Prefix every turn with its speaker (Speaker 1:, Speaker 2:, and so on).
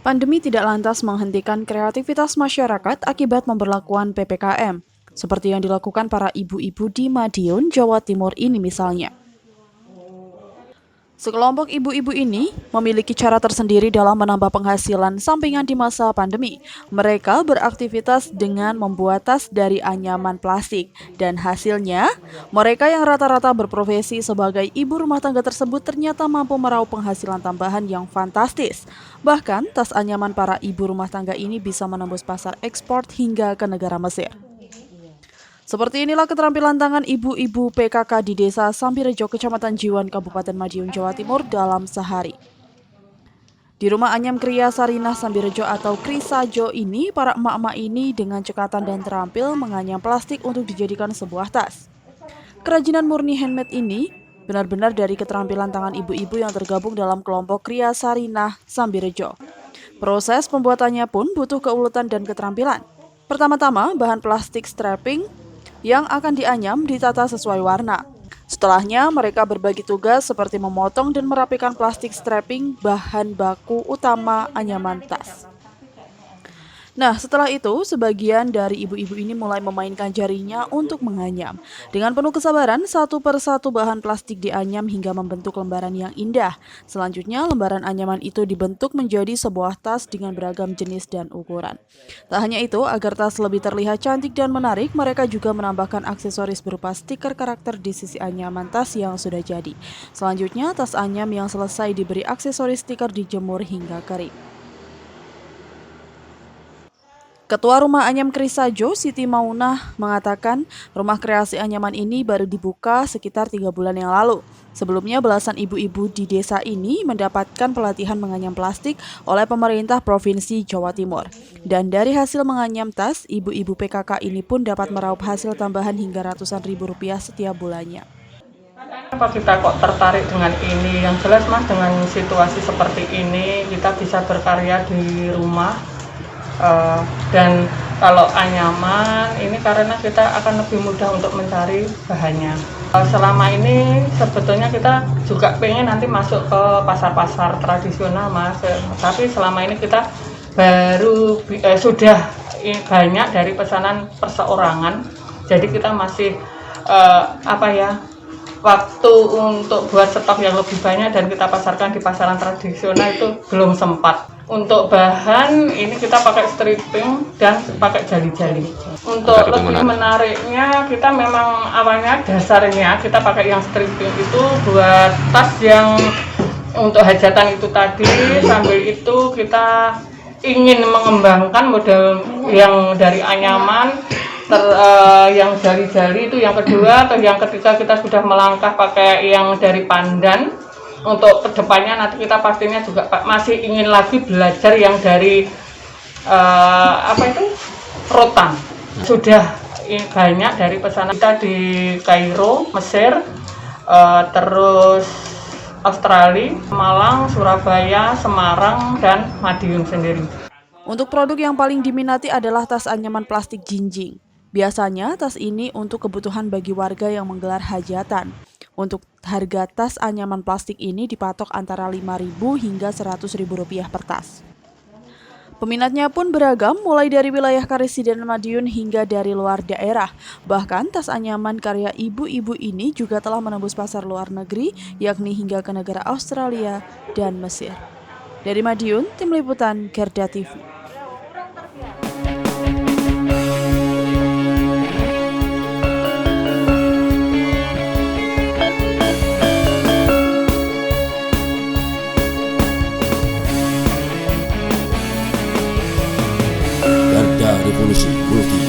Speaker 1: Pandemi tidak lantas menghentikan kreativitas masyarakat akibat pemberlakuan PPKM, seperti yang dilakukan para ibu-ibu di Madiun, Jawa Timur ini misalnya. Sekelompok ibu-ibu ini memiliki cara tersendiri dalam menambah penghasilan sampingan di masa pandemi. Mereka beraktivitas dengan membuat tas dari anyaman plastik. Dan hasilnya, mereka yang rata-rata berprofesi sebagai ibu rumah tangga tersebut ternyata mampu meraup penghasilan tambahan yang fantastis. Bahkan, tas anyaman para ibu rumah tangga ini bisa menembus pasar ekspor hingga ke negara Mesir. Seperti inilah keterampilan tangan ibu-ibu PKK di Desa Sambirejo, Kecamatan Jiwan, Kabupaten Madiun, Jawa Timur dalam sehari. Di rumah Anyam Kriya Sarinah Sambirejo atau Krisajo ini, para emak-emak ini dengan cekatan dan terampil menganyam plastik untuk dijadikan sebuah tas. Kerajinan murni handmade ini benar-benar dari keterampilan tangan ibu-ibu yang tergabung dalam kelompok Kriya Sarinah Sambirejo. Proses pembuatannya pun butuh keuletan dan keterampilan. Pertama-tama, bahan plastik strapping yang akan dianyam ditata sesuai warna. Setelahnya, mereka berbagi tugas seperti memotong dan merapikan plastik strapping bahan baku utama anyaman tas. Nah, setelah itu, sebagian dari ibu-ibu ini mulai memainkan jarinya untuk menganyam. Dengan penuh kesabaran, satu persatu bahan plastik dianyam hingga membentuk lembaran yang indah. Selanjutnya, lembaran anyaman itu dibentuk menjadi sebuah tas dengan beragam jenis dan ukuran. Tak hanya itu, agar tas lebih terlihat cantik dan menarik, mereka juga menambahkan aksesoris berupa stiker karakter di sisi anyaman tas yang sudah jadi. Selanjutnya, tas anyam yang selesai diberi aksesoris stiker dijemur hingga kering. Ketua Rumah Anyam Krisajo, Siti Maunah, mengatakan rumah kreasi anyaman ini baru dibuka sekitar 3 bulan yang lalu. Sebelumnya, belasan ibu-ibu di desa ini mendapatkan pelatihan menganyam plastik oleh pemerintah Provinsi Jawa Timur. Dan dari hasil menganyam tas, ibu-ibu PKK ini pun dapat meraup hasil tambahan hingga ratusan ribu rupiah setiap bulannya.
Speaker 2: Kenapa kita kok tertarik dengan ini? Yang jelas Mas, dengan situasi seperti ini kita bisa berkarya di rumah. Dan kalau anyaman ini karena kita akan lebih mudah untuk mencari bahannya. Selama ini sebetulnya kita juga pengen nanti masuk ke pasar-pasar tradisional Mas, tapi selama ini kita baru sudah banyak dari pesanan perseorangan, jadi kita masih waktu untuk buat stok yang lebih banyak dan kita pasarkan di pasaran tradisional itu belum sempat. Untuk bahan ini kita pakai stripping dan pakai jali-jali. Untuk lebih menariknya kita memang awalnya dasarnya kita pakai yang stripping itu buat tas yang untuk hajatan itu tadi. Sambil itu kita ingin mengembangkan model yang dari anyaman yang jali-jali itu yang kedua, atau yang ketiga kita sudah melangkah pakai yang dari pandan. Untuk kedepannya nanti kita pastinya juga masih ingin lagi belajar yang dari rotan. Sudah banyak dari pesanan kita di Kairo, Mesir, terus Australia, Malang, Surabaya, Semarang, dan Madiun sendiri.
Speaker 1: Untuk produk yang paling diminati adalah tas anyaman plastik jinjing. Biasanya tas ini untuk kebutuhan bagi warga yang menggelar hajatan. Untuk harga tas anyaman plastik ini dipatok antara Rp5.000 hingga Rp100.000 per tas. Peminatnya pun beragam, mulai dari wilayah Karesiden Madiun hingga dari luar daerah. Bahkan tas anyaman karya ibu-ibu ini juga telah menembus pasar luar negeri, yakni hingga ke negara Australia dan Mesir. Dari Madiun, Tim Liputan Gerda TV.
Speaker 3: Revolusi Multi